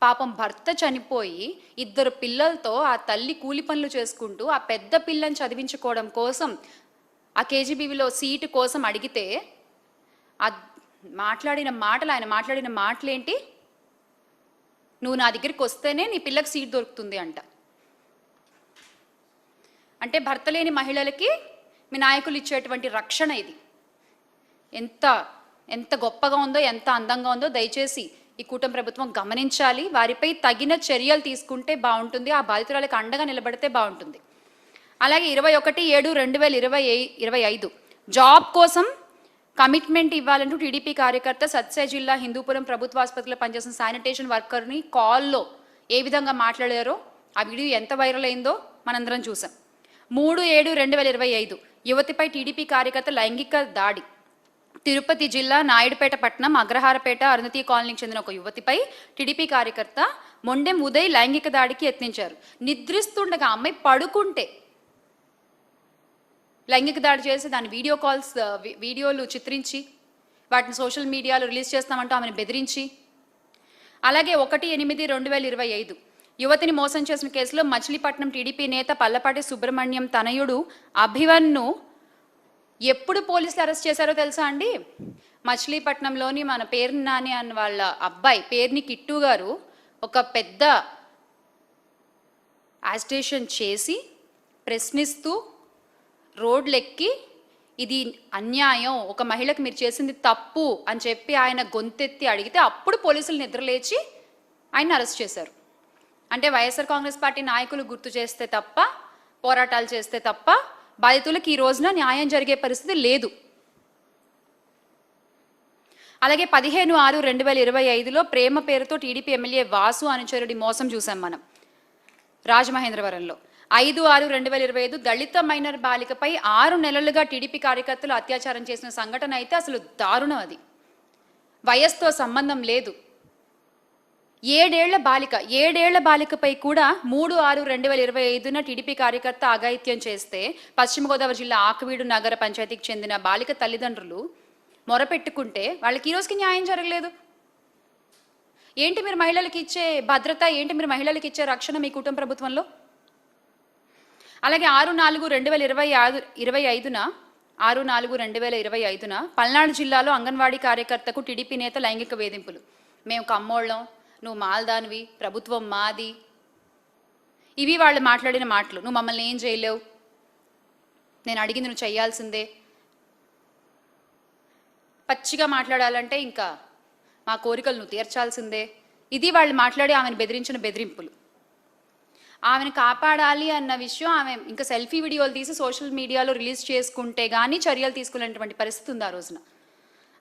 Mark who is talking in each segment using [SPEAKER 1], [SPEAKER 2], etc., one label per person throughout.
[SPEAKER 1] పాపం భర్త చనిపోయి 2 పిల్లలతో ఆ తల్లి కూలి పనులు చేసుకుంటూ ఆ పెద్ద పిల్లని చదివించుకోవడం కోసం ఆ కేజీబీవీలో సీటు కోసం అడిగితే ఆయన మాట్లాడిన మాటలేంటి? నువ్వు నా దగ్గరికి వస్తేనే నీ పిల్లకి సీట్ దొరుకుతుంది అంట. అంటే భర్త లేని మహిళలకి మీ నాయకులు ఇచ్చేటువంటి రక్షణ ఇది. ఎంత ఎంత గొప్పగా ఉందో, ఎంత అందంగా ఉందో దయచేసి ఈ కూటమి ప్రభుత్వం గమనించాలి. వారిపై తగిన చర్యలు తీసుకుంటే బాగుంటుంది. ఆ బాధితురాలకు అండగా నిలబడితే బాగుంటుంది. అలాగే 21/7/2025 జాబ్ కోసం కమిట్మెంట్ ఇవ్వాలంటూ టీడీపీ కార్యకర్త సత్సే జిల్లా హిందూపురం ప్రభుత్వ ఆసుపత్రిలో పనిచేసిన శానిటేషన్ వర్కర్ని కాల్లో ఏ విధంగా మాట్లాడారో ఆ వీడియో ఎంత వైరల్ అయిందో మనందరం చూసాం. 3/7/2025 యువతిపై టీడీపీ కార్యకర్త లైంగిక దాడి. తిరుపతి జిల్లా నాయుడుపేట పట్టణం అగ్రహారపేట అరుణతి కాలనీకి చెందిన ఒక యువతిపై టీడీపీ కార్యకర్త మొండెం ఉదయ్ లైంగిక దాడికి యత్నించారు. నిద్రిస్తుండగా అమ్మాయి పడుకుంటే లైంగిక దాడి చేసి దాని వీడియోలు చిత్రించి వాటిని సోషల్ మీడియాలో రిలీజ్ చేస్తామంటూ ఆమెను బెదిరించి, అలాగే 1/8/2025 యువతిని మోసం చేసిన కేసులో మచిలీపట్నం టీడీపీ నేత పల్లపాటి సుబ్రహ్మణ్యం తనయుడు అభివన్ను ఎప్పుడు పోలీసులు అరెస్ట్ చేశారో తెలుసా అండి? మచిలీపట్నంలోని మన పేర్ని నాని అన్న వాళ్ళ అబ్బాయి పేర్ని కిట్టు గారు ఒక పెద్ద యాజిటేషన్ చేసి ప్రశ్నిస్తూ రోడ్లెక్కి ఇది అన్యాయం, ఒక మహిళకు మీరు చేసింది తప్పు అని చెప్పి ఆయన గొంతెత్తి అడిగితే అప్పుడు పోలీసులు నిద్రలేచి ఆయన అరెస్ట్ చేశారు. అంటే వైఎస్ఆర్ కాంగ్రెస్ పార్టీ నాయకులు గుర్తు చేస్తే తప్ప, పోరాటాలు చేస్తే తప్ప బాధితులకు ఈ రోజున న్యాయం జరిగే పరిస్థితి లేదు. అలాగే 15/6/2025లో ప్రేమ పేరుతో టీడీపీ ఎమ్మెల్యే వాసు అనుచరుడి మోసం చూసాం మనం రాజమహేంద్రవరంలో. 5/6/2025 దళిత మైనర్ బాలికపై 6 నెలలుగా టీడీపీ కార్యకర్తలు అత్యాచారం చేసిన సంఘటన అయితే అసలు దారుణం. అది వయస్సుతో సంబంధం లేదు. 7 ఏళ్ల బాలికపై కూడా 3/6/2025న టీడీపీ కార్యకర్త అఘాయిత్యం చేస్తే పశ్చిమ గోదావరి జిల్లా ఆకువీడు నగర పంచాయతీకి చెందిన బాలిక తల్లిదండ్రులు మొరపెట్టుకుంటే వాళ్ళకి ఈ రోజుకి న్యాయం జరగలేదు. ఏంటి మీరు మహిళలకు ఇచ్చే భద్రత, ఏంటి మీరు మహిళలకు ఇచ్చే రక్షణ మీ కుటుంబ ప్రభుత్వంలో? అలాగే 6/4/2025న పల్నాడు జిల్లాలో అంగన్వాడీ కార్యకర్తకు టీడీపీ నేత లైంగిక వేధింపులు. మేము కమ్మోళ్ళం, నువ్వు మాల్దానివి, ప్రభుత్వం మాది, ఇవి వాళ్ళు మాట్లాడిన మాటలు. నువ్వు మమ్మల్ని ఏం చేయలేవు, నేను అడిగింది నువ్వు చేయాల్సిందే. పచ్చిగా మాట్లాడాలంటే ఇంకా మా కోరికలు నువ్వు తీర్చాల్సిందే. ఇది వాళ్ళు మాట్లాడి ఆమెను బెదిరించిన బెదిరింపులు. ఆమెను కాపాడాలి అన్న విషయం ఆమె ఇంకా సెల్ఫీ వీడియోలు తీసి సోషల్ మీడియాలో రిలీజ్ చేసుకుంటే కానీ చర్యలు తీసుకునేటువంటి పరిస్థితి ఉంది ఆ రోజున.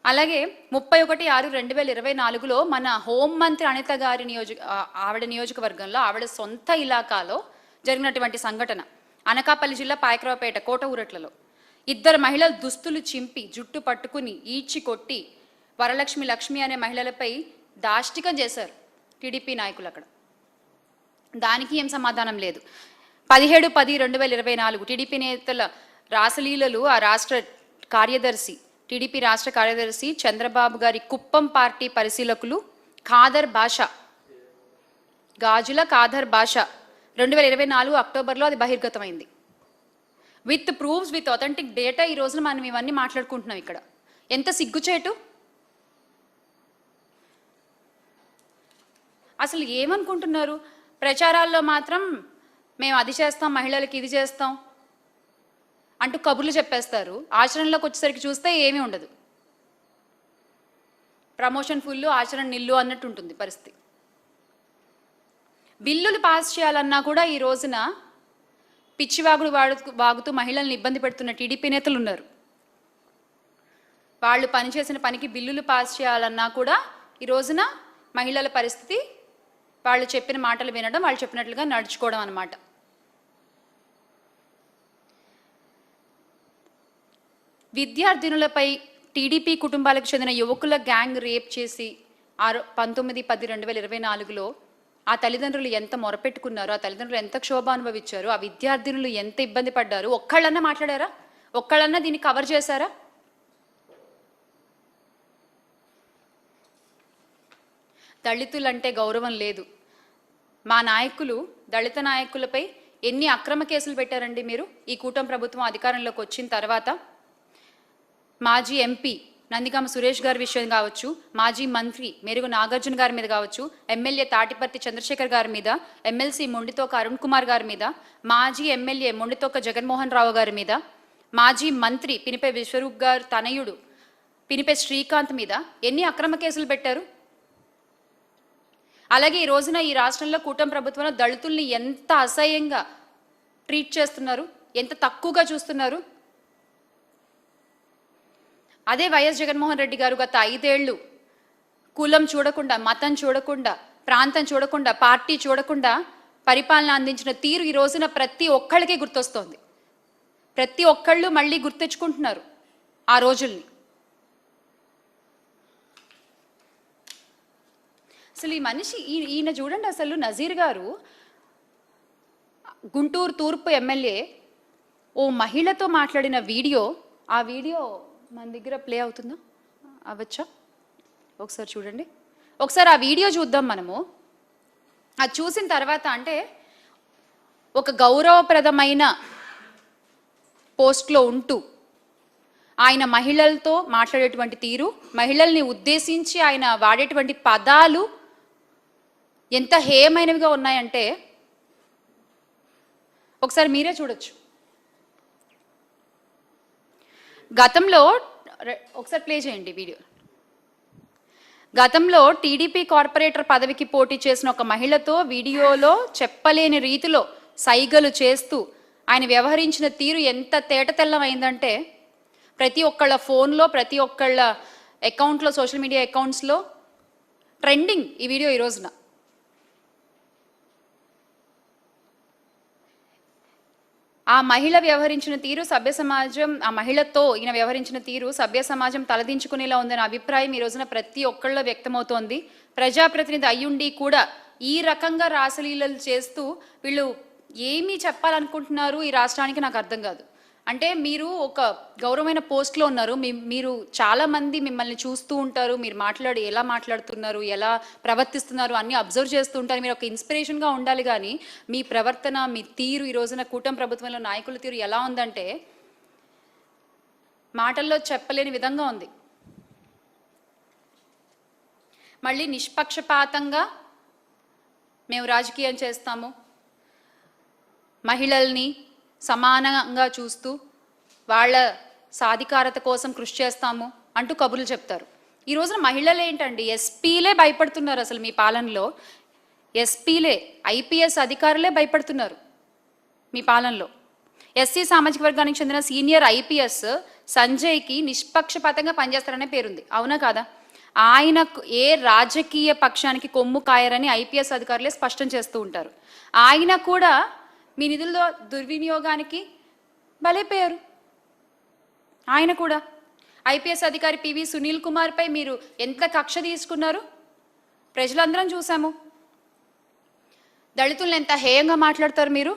[SPEAKER 1] అలాగే 31/6/2024లో మన హోంమంత్రి అనిత గారి ఆవిడ నియోజకవర్గంలో ఆవిడ సొంత ఇలాకాలో జరిగినటువంటి సంఘటన అనకాపల్లి జిల్లా పాయకరావుపేట కోట ఊరట్లలో 2 మహిళలు దుస్తులు చింపి జుట్టు పట్టుకుని ఈడ్చి కొట్టి వరలక్ష్మి లక్ష్మి అనే మహిళలపై దాష్టికం చేశారు టీడీపీ నాయకులు. అక్కడ దానికి ఏం సమాధానం లేదు. 17/10/2024 టీడీపీ నేతల రాసలీలలు ఆ టీడీపీ రాష్ట్ర కార్యదర్శి చంద్రబాబు గారి కుప్పం పార్టీ పరిశీలకులు గాజుల ఖాదర్ బాషా 2024 అక్టోబర్లో అది బహిర్గతమైంది. With proofs, with authentic data ఈ రోజున మనం ఇవన్నీ మాట్లాడుకుంటున్నాం. ఇక్కడ ఎంత సిగ్గుచేటు! అసలు ఏమనుకుంటున్నారు? ప్రచారాల్లో మాత్రం మేము అది చేస్తాం, మహిళలకి ఇది చేస్తాం అంటూ కబుర్లు చెప్పేస్తారు. ఆచరణలోకి వచ్చేసరికి చూస్తే ఏమీ ఉండదు. ప్రమోషన్ ఫుల్, ఆచరణ నిల్లు అన్నట్టు ఉంటుంది పరిస్థితి. బిల్లులు పాస్ చేయాలన్నా కూడా ఈ రోజున పిచ్చివాగుడు వాగుతూ మహిళల్ని ఇబ్బంది పెడుతున్న టీడీపీ నేతలు ఉన్నారు. వాళ్ళు పనిచేసిన పనికి బిల్లులు పాస్ చేయాలన్నా కూడా ఈ రోజున మహిళల పరిస్థితి వాళ్ళు చెప్పిన మాటలు వినడం, వాళ్ళు చెప్పినట్లుగా నడుచుకోవడం అన్నమాట. విద్యార్థినులపై టీడీపీ కుటుంబాలకు చెందిన యువకుల గ్యాంగ్ రేప్ చేసి 19/10/2024లో ఆ తల్లిదండ్రులు ఎంత మొరపెట్టుకున్నారో, ఆ తల్లిదండ్రులు ఎంత క్షోభ అనుభవించారు, ఆ విద్యార్థినులు ఎంత ఇబ్బంది పడ్డారు, ఒక్కళ్ళన్నా మాట్లాడారా? ఒక్కళ్ళన్నా దీన్ని కవర్ చేశారా? దళితులంటే గౌరవం లేదు. మా నాయకులు, దళిత నాయకులపై ఎన్ని అక్రమ కేసులు పెట్టారండి మీరు ఈ కూటమి ప్రభుత్వం అధికారంలోకి వచ్చిన తర్వాత? మాజీ ఎంపీ నందిగామ సురేష్ గారి విషయం కావచ్చు, మాజీ మంత్రి మెరుగు నాగార్జున గారి మీద కావచ్చు, ఎమ్మెల్యే తాటిపర్తి చంద్రశేఖర్ గారి మీద, ఎమ్మెల్సీ మొండితోక అరుణ్ కుమార్ గారి మీద, మాజీ ఎమ్మెల్యే మొండితోక జగన్మోహన్ రావు గారి మీద, మాజీ మంత్రి పినిపే విశ్వరూప్ గారు తనయుడు పినిపే శ్రీకాంత్ మీద ఎన్ని అక్రమ కేసులు పెట్టారు? అలాగే ఈ రోజున ఈ రాష్ట్రంలో కూటమి ప్రభుత్వంలో దళితుల్ని ఎంత అసహ్యంగా ట్రీట్ చేస్తున్నారు, ఎంత తక్కువగా చూస్తున్నారు. అదే వైఎస్ జగన్మోహన్ రెడ్డి గారు గత 5 ఏళ్ళు కులం చూడకుండా, మతం చూడకుండా, ప్రాంతం చూడకుండా, పార్టీ చూడకుండా పరిపాలన అందించిన తీరు ఈ రోజున ప్రతి ఒక్కళ్ళకి గుర్తొస్తోంది. ప్రతి ఒక్కళ్ళు మళ్ళీ గుర్తెచ్చుకుంటున్నారు ఆ రోజుల్ని. అసలు ఈ మనిషి ఈయన చూడండి, అసలు నజీర్ గారు గుంటూరు తూర్పు ఎమ్మెల్యే ఓ మహిళతో మాట్లాడిన వీడియో, ఆ వీడియో మన దగ్గర ప్లే అవుతుందా? అవ్వచ్చా? ఒకసారి చూడండి, ఒకసారి ఆ వీడియో చూద్దాం మనము. అది చూసిన తర్వాత అంటే ఒక గౌరవప్రదమైన పోస్ట్లో ఉంటూ ఆయన మహిళలతో మాట్లాడేటువంటి తీరు, మహిళల్ని ఉద్దేశించి ఆయన వాడేటువంటి పదాలు ఎంత హేయమైనవిగా ఉన్నాయంటే ఒకసారి మీరే చూడొచ్చు. గతంలో ఒకసారి ప్లే చేయండి వీడియో. గతంలో టీడీపీ కార్పొరేటర్ పదవికి పోటీ చేసిన ఒక మహిళతో వీడియోలో చెప్పలేని రీతిలో సైగలు చేస్తూ ఆయన వ్యవహరించిన తీరు ఎంత తేటతెల్లమైందంటే ప్రతి ఒక్కళ్ళ ఫోన్లో, ప్రతి ఒక్కళ్ళ అకౌంట్లో, సోషల్ మీడియా అకౌంట్స్లో ట్రెండింగ్ ఈ వీడియో ఈ రోజున. ఆ మహిళ వ్యవహరించిన తీరు సభ్య సమాజం, ఆ మహిళతో ఈయన వ్యవహరించిన తీరు సభ్య సమాజం తలదించుకునేలా ఉందనే అభిప్రాయం ఈ రోజున ప్రతి ఒక్కళ్ళలో వ్యక్తమవుతోంది. ప్రజాప్రతినిధి అయ్యుండి కూడా ఈ రకంగా రాసలీలలు చేస్తూ వీళ్ళు ఏమీ చెప్పాలనుకుంటున్నారు ఈ రాష్ట్రానికి నాకు అర్థం కాదు. అంటే మీరు ఒక గౌరవమైన పోస్ట్లో ఉన్నారు, మీరు చాలామంది మిమ్మల్ని చూస్తూ ఉంటారు, మీరు ఎలా మాట్లాడుతున్నారు, ఎలా ప్రవర్తిస్తున్నారు అన్నీ అబ్జర్వ్ చేస్తూ ఉంటారు. మీరు ఒక ఇన్స్పిరేషన్గా ఉండాలి, కానీ మీ ప్రవర్తన, మీ తీరు ఈ రోజున కూటమి ప్రభుత్వంలో నాయకుల తీరు ఎలా ఉందంటే మాటల్లో చెప్పలేని విధంగా ఉంది. మళ్ళీ నిష్పక్షపాతంగా మేము రాజకీయం చేస్తాము, మహిళల్ని సమానంగా చూస్తూ వాళ్ళ సాధికారత కోసం కృషి చేస్తాము అంటూ కబుర్లు చెప్తారు. ఈ రోజున మహిళలు ఏంటండి, ఎస్పీలే భయపడుతున్నారు. అసలు మీ పాలనలో ఎస్పీలే, ఐపీఎస్ అధికారులే భయపడుతున్నారు మీ పాలనలో. ఎస్సీ సామాజిక వర్గానికి చెందిన సీనియర్ ఐపీఎస్ సంజయ్కి నిష్పక్షపాతంగా పనిచేస్తారనే పేరుంది, అవునా కాదా? ఆయనకు ఏ రాజకీయ పక్షానికి కొమ్ము కాయరని ఐపీఎస్ అధికారులే స్పష్టం చేస్తూ ఉంటారు. ఆయన కూడా మీ నిధుల్లో దుర్వినియోగానికి బలైపోయారు. ఆయన కూడా ఐపీఎస్ అధికారి పివి సునీల్ కుమార్పై మీరు ఎంత కక్ష తీసుకున్నారు ప్రజలందరం చూసాము. దళితులను ఎంత హేయంగా మాట్లాడతారు మీరు,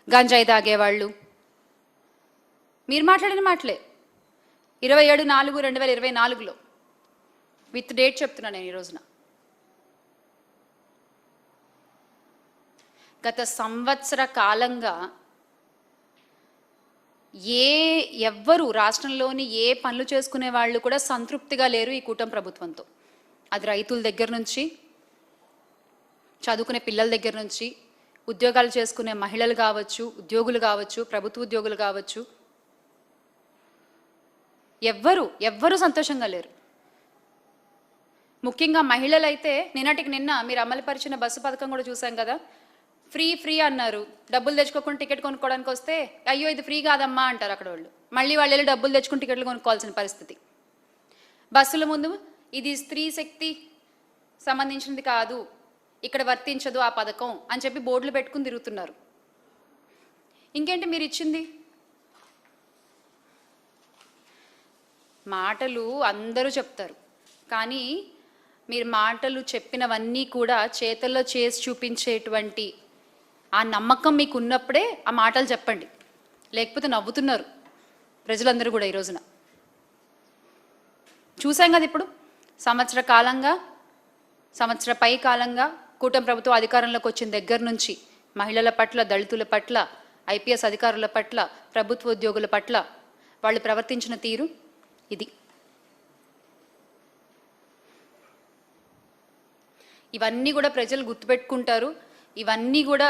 [SPEAKER 1] గంజాయి తాగేవాళ్ళు. మీరు మాట్లాడిన మాటలే 27/4/2024లో విత్ డేట్ చెప్తున్నా నేను ఈ రోజున. గత సంవత్సర కాలంగా ఎవ్వరు రాష్ట్రంలోని ఏ పనులు చేసుకునే వాళ్ళు కూడా సంతృప్తిగా లేరు ఈ కూటమి ప్రభుత్వంతో. అది రైతుల దగ్గర నుంచి, చదువుకునే పిల్లల దగ్గర నుంచి, ఉద్యోగాలు చేసుకునే మహిళలు కావచ్చు, ఉద్యోగులు కావచ్చు, ప్రభుత్వ ఉద్యోగులు కావచ్చు, ఎవ్వరూ సంతోషంగా లేరు. ముఖ్యంగా మహిళలైతే నిన్నటికి నిన్న మీరు అమలుపరిచిన బస్సు పథకం కూడా చూసాం కదా. ఫ్రీ అన్నారు, డబ్బులు తెచ్చుకోకుండా టికెట్ కొనుక్కోవడానికి వస్తే అయ్యో ఇది ఫ్రీ కాదమ్మా అంటారు అక్కడ వాళ్ళు. మళ్ళీ వాళ్ళు వెళ్ళి డబ్బులు తెచ్చుకుని టికెట్లు కొనుక్కోవాల్సిన పరిస్థితి. బస్సుల ముందు ఇది స్త్రీ శక్తి సంబంధించినది కాదు, ఇక్కడ వర్తించదు ఆ పథకం అని చెప్పి బోర్డులు పెట్టుకుని తిరుగుతున్నారు. ఇంకేంటి మీరు ఇచ్చింది? మాటలు అందరూ చెప్తారు, కానీ మీరు మాటలు చెప్పినవన్నీ కూడా చేతల్లో చేసి చూపించేటువంటి ఆ నమ్మకం మీకు ఉన్నప్పుడే ఆ మాటలు చెప్పండి, లేకపోతే నవ్వుతున్నారు ప్రజలందరూ కూడా. ఈ రోజున చూసాం కదా, ఇప్పుడు సంవత్సర కాలంగా సంవత్సర పై కాలంగా కూటమి ప్రభుత్వం అధికారంలోకి వచ్చిన దగ్గర నుంచి మహిళల పట్ల, దళితుల పట్ల, ఐపీఎస్ అధికారుల పట్ల, ప్రభుత్వ ఉద్యోగుల పట్ల వాళ్ళు ప్రవర్తించిన తీరు ఇది. ఇవన్నీ కూడా ప్రజలు గుర్తుపెట్టుకుంటారు. ఇవన్నీ కూడా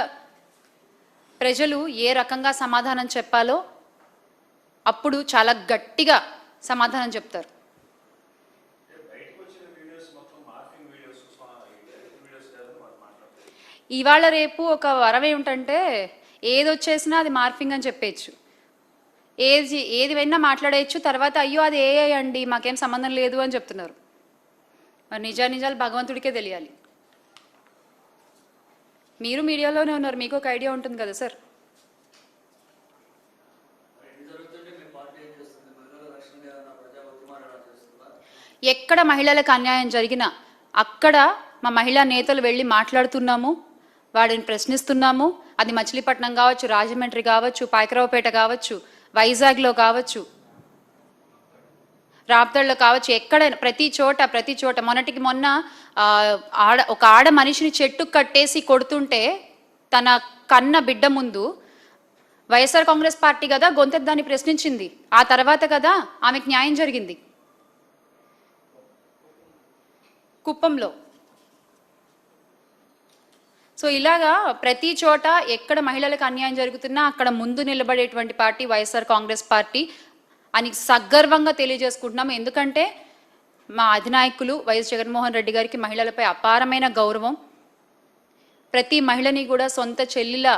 [SPEAKER 1] ప్రజలు ఏ రకంగా సమాధానం చెప్పాలో అప్పుడు చాలా గట్టిగా సమాధానం చెప్తారు. ఇవాళ రేపు ఒక వరం ఏమిటంటే ఏది వచ్చేసినా అది మార్ఫింగ్ అని చెప్పేయచ్చు, ఏది అయినా మాట్లాడేయచ్చు. తర్వాత అయ్యో అది ఏఐ అండి మాకేం సంబంధం లేదు అని చెప్తున్నారు. మరి నిజాలు భగవంతుడికే తెలియాలి. మీరు మీడియాలోనే ఉన్నారు, మీకు ఒక ఐడియా ఉంటుంది కదా సార్. ఎక్కడ మహిళలకు అన్యాయం జరిగినా అక్కడ మా మహిళా నేతలు వెళ్ళి మాట్లాడుతున్నాము, వాడిని ప్రశ్నిస్తున్నాము. అది మచిలీపట్నం కావచ్చు, రాజమండ్రి కావచ్చు, పాయకరావుపేట కావచ్చు, వైజాగ్లో కావచ్చు, రాప్తాడులో కావచ్చు, ఎక్కడైనా ప్రతి చోట మొన్నటికి మొన్న ఒక ఆడ మనిషిని చెట్టు కట్టేసి కొడుతుంటే తన కన్న బిడ్డ ముందు వైఎస్ఆర్ కాంగ్రెస్ పార్టీ కదా గొంతెద్దాన్ని ప్రశ్నించింది. ఆ తర్వాత కదా ఆమెకు న్యాయం జరిగింది కుప్పంలో. సో ఇలాగా ప్రతి చోట ఎక్కడ మహిళలకు అన్యాయం జరుగుతున్నా అక్కడ ముందు నిలబడేటువంటి పార్టీ వైఎస్ఆర్ కాంగ్రెస్ పార్టీ అని సగర్వంగా తెలియజేసుకుంటున్నాము. ఎందుకంటే మా అధినాయకులు వైఎస్ జగన్మోహన్ రెడ్డి గారికి మహిళలపై అపారమైన గౌరవం. ప్రతి మహిళని కూడా సొంత చెల్లిలా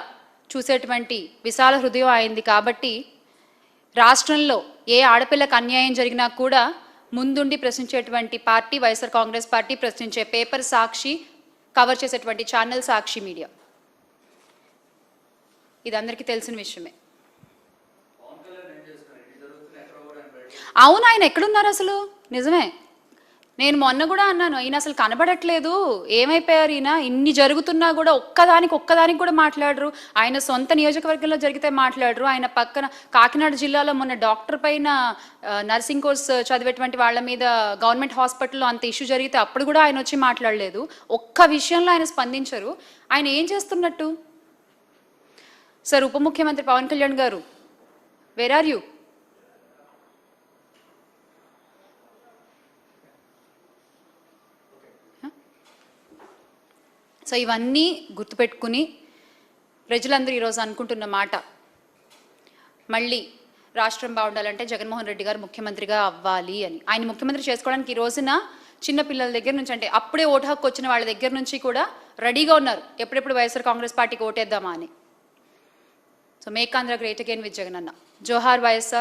[SPEAKER 1] చూసేటువంటి విశాల హృదయం అయింది. కాబట్టి రాష్ట్రంలో ఏ ఆడపిల్లకు అన్యాయం జరిగినా కూడా ముందుండి ప్రశ్నించేటువంటి పార్టీ వైఎస్ఆర్ కాంగ్రెస్ పార్టీ, ప్రశ్నించే పేపర్ సాక్షి, కవర్ చేసేటువంటి ఛానల్ సాక్షి మీడియా. ఇది అందరికీ తెలిసిన విషయమే. అవును, ఆయన ఎక్కడున్నారు అసలు? నిజమే, నేను మొన్న కూడా అన్నాను, ఈయన అసలు కనబడట్లేదు, ఏమైపోయారు ఈయన? ఇన్ని జరుగుతున్నా కూడా ఒక్కదానికి కూడా మాట్లాడరు. ఆయన సొంత నియోజకవర్గంలో జరిగితే మాట్లాడరు. ఆయన పక్కన కాకినాడ జిల్లాలో మొన్న డాక్టర్ పైన నర్సింగ్ కోర్స్ చదివేటువంటి వాళ్ళ మీద గవర్నమెంట్ హాస్పిటల్లో అంత ఇష్యూ జరిగితే అప్పుడు కూడా ఆయన వచ్చి మాట్లాడలేదు. ఒక్క విషయంలో ఆయన స్పందించరు. ఆయన ఏం చేస్తున్నట్టు? సార్, ఉప ముఖ్యమంత్రి పవన్ కళ్యాణ్ గారు, వేర్ ఆర్ యూ? సో ఇవన్నీ గుర్తుపెట్టుకుని ప్రజలందరూ ఈరోజు అనుకుంటున్న మాట, మళ్ళీ రాష్ట్రం బాగుండాలంటే జగన్మోహన్ రెడ్డి గారు ముఖ్యమంత్రిగా అవ్వాలి అని. ఆయన ముఖ్యమంత్రి చేసుకోవడానికి ఈ రోజున చిన్నపిల్లల దగ్గర నుంచి, అంటే అప్పుడే ఓటు హక్కు వచ్చిన వాళ్ళ దగ్గర నుంచి కూడా రెడీగా ఉన్నారు ఎప్పుడెప్పుడు వైఎస్ఆర్ కాంగ్రెస్ పార్టీకి ఓటేద్దామా అని. So make Andhra great again with Jagan అన్న. జోహార్ వైఎస్ఆర్.